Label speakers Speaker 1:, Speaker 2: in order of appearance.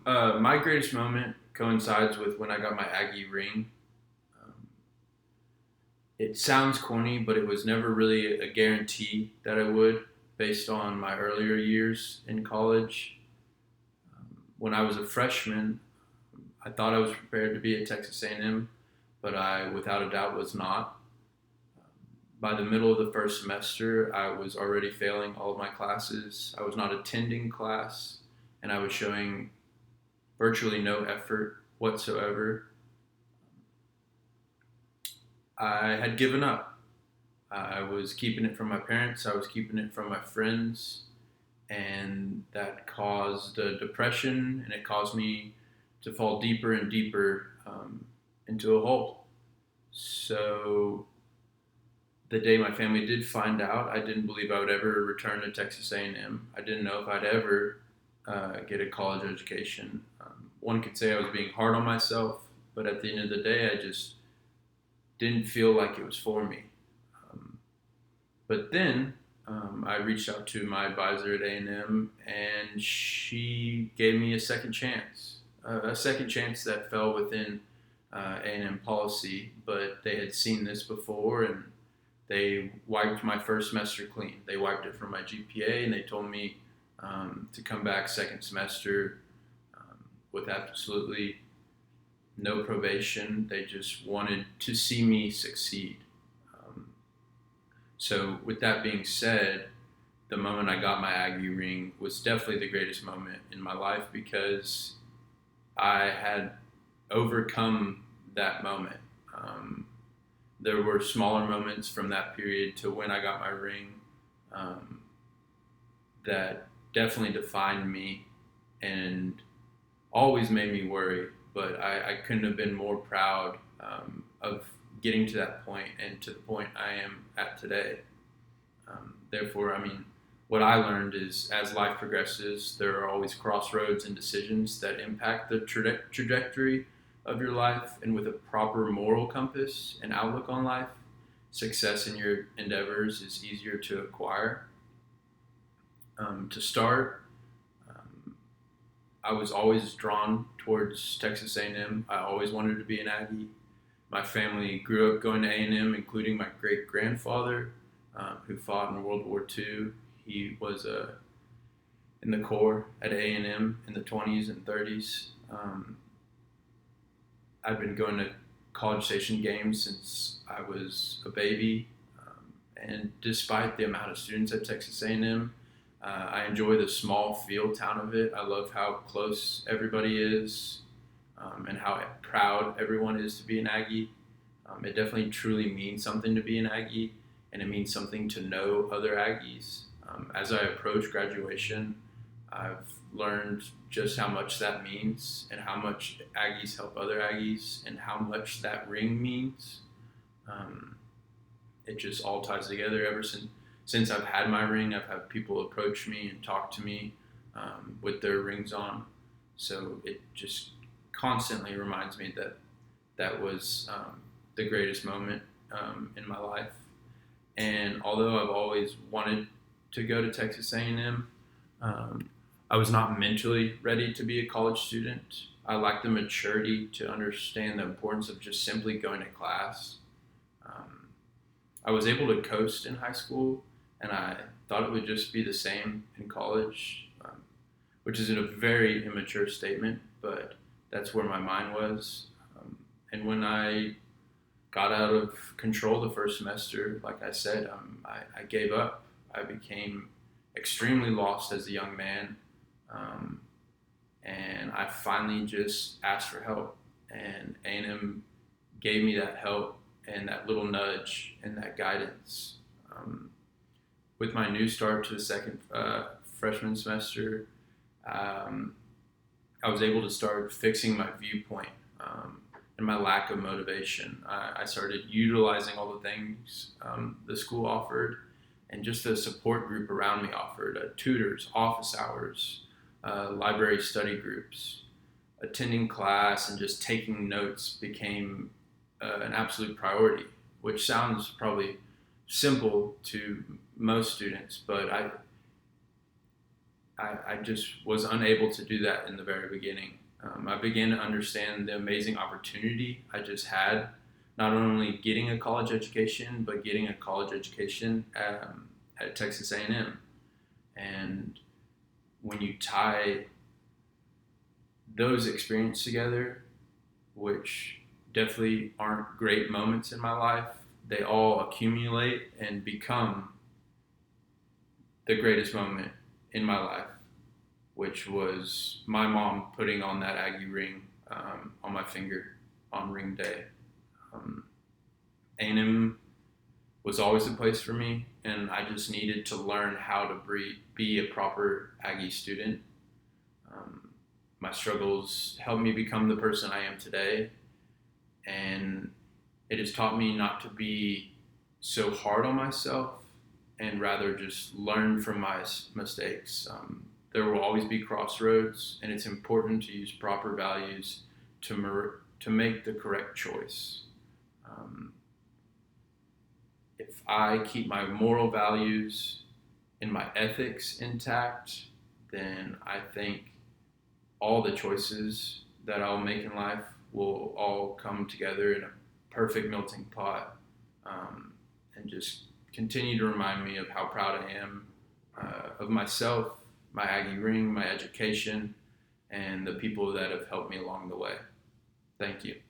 Speaker 1: My greatest moment coincides with when I got my Aggie ring. Um, it sounds corny, but it was never really a guarantee that I would, based on my earlier years in college. When I was a freshman, I thought I was prepared to be at Texas A&M, but I, without a doubt, was not. By the middle of the first semester, I was already failing all of my classes. I was not attending class, and I was showing virtually no effort whatsoever. I had given up. I was keeping it from my parents, I was keeping it from my friends, and that caused a depression and it caused me to fall deeper and deeper into a hole. So the day my family did find out, I didn't believe I would ever return to Texas A&M. I didn't know if I'd ever get a college education. One could say I was being hard on myself, but at the end of the day, I just didn't feel like it was for me. Um, but then I reached out to my advisor at A&M, and she gave me a second chance that fell within A&M policy, but they had seen this before, and they wiped my first semester clean. They wiped it from my GPA, and they told me to come back second semester with absolutely no probation. They just wanted to see me succeed. Um, so, with that being said, the moment I got my Aggie ring was definitely the greatest moment in my life because I had overcome that moment. Um, there were smaller moments from that period to when I got my ring um, that definitely defined me and always made me worry. But I couldn't have been more proud of getting to that point and to the point I am at today. Therefore, I mean, what I learned is as life progresses, there are always crossroads and decisions that impact the trajectory of your life. And with a proper moral compass and outlook on life, success in your endeavors is easier to acquire. To start, um, I was always drawn towards Texas A&M. I always wanted to be an Aggie. My family grew up going to A&M, including my great grandfather, who fought in World War II. He was in the Corps at A&M in the 20s and 30s. I've been going to College Station games since I was a baby, and despite the amount of students at Texas A&M, I enjoy the small field town of it. I love how close everybody is, and how proud everyone is to be an Aggie. It definitely truly means something to be an Aggie, and it means something to know other Aggies. As I approach graduation, I've learned just how much that means and how much Aggies help other Aggies and how much that ring means. Um, it just all ties together ever since I've had my ring. I've had people approach me and talk to me with their rings on. So it just constantly reminds me that that was the greatest moment in my life. And although I've always wanted to go to Texas A&M, um, I was not mentally ready to be a college student. I lacked the maturity to understand the importance of just simply going to class. Um, I was able to coast in high school, and I thought it would just be the same in college, which is a very immature statement, but that's where my mind was. And when I got out of control the first semester, like I said, I gave up. I became extremely lost as a young man, um, and I finally just asked for help. And A&M gave me that help and that little nudge and that guidance. Um, with my new start to the second freshman semester, um, I was able to start fixing my viewpoint and my lack of motivation. I started utilizing all the things the school offered and just the support group around me offered, tutors, office hours, library study groups. Attending class and just taking notes became an absolute priority, which sounds probably simple to most students, but I just was unable to do that in the very beginning. I began to understand the amazing opportunity I just had, not only getting a college education, but getting a college education at Texas A&M. And when you tie those experiences together, which definitely aren't great moments in my life, they all accumulate and become the greatest moment in my life, which was my mom putting on that Aggie ring on my finger on ring day. Um, A&M was always a place for me, and I just needed to learn how to be a proper Aggie student. Um, my struggles helped me become the person I am today, and it has taught me not to be so hard on myself and rather just learn from my mistakes. There will always be crossroads, and it's important to use proper values to make the correct choice. Um, if I keep my moral values and my ethics intact, then I think all the choices that I'll make in life will all come together in a perfect melting pot, and just continue to remind me of how proud I am of myself, my Aggie ring, my education, and the people that have helped me along the way. Thank you.